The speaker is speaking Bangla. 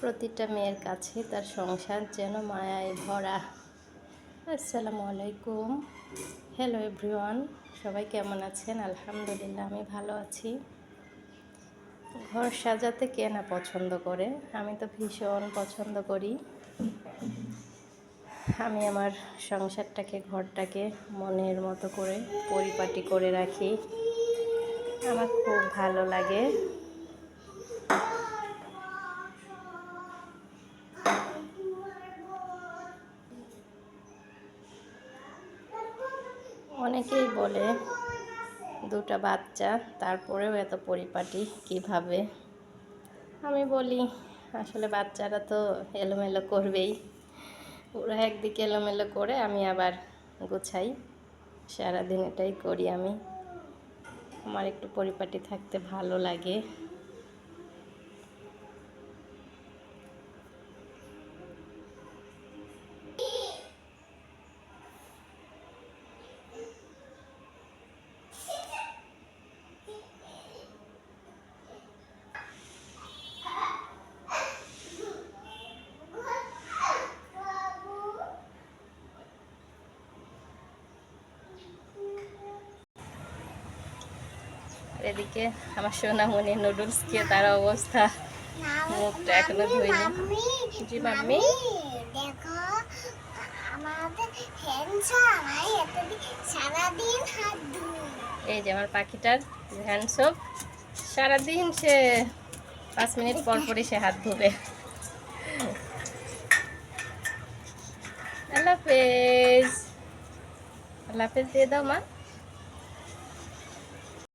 প্রতিটা মেয়ের কাছে তার সংসার যেন মায়ায় ভরা। আসসালামু আলাইকুম, হ্যালো এভরিওয়ান, সবাই কেমন আছেন? আলহামদুলিল্লাহ আমি ভালো আছি। ঘর সাজাতে কে না পছন্দ করে, আমি তো ভীষণ পছন্দ করি। আমি আমার সংসারটাকে, ঘরটাকে মনের মতো করে পরিপাটি করে রাখি, আমার খুব ভালো লাগে। অনেকেই বলে দুটো বাচ্চা তারপরেও এত পরিপাটি কিভাবে। আমি বলি আসলে বাচ্চারা তো এলোমেলো করবেই, ওরা একদিকে এলোমেলো করে আমি আবার গোছাই। সারাদিন এটাই করি আমি। আমার একটু পরিপাটি থাকতে ভালো লাগে। এদিকে আমার সোনামণি নুডলস খেয়ে তার অবস্থা, মুখটা এখনো ধুইনি। জি মাম্মি, দেখো আমাদের সারাদিন হাত ধুই। এই যে আমার পাখিটার হ্যান্ড সোপ, সারাদিন সে 5 মিনিট পর পরই সে হাত ধুবে। আল্লাহ হাফেজ, আল্লাহ হাফেজ দিয়ে দাও মা।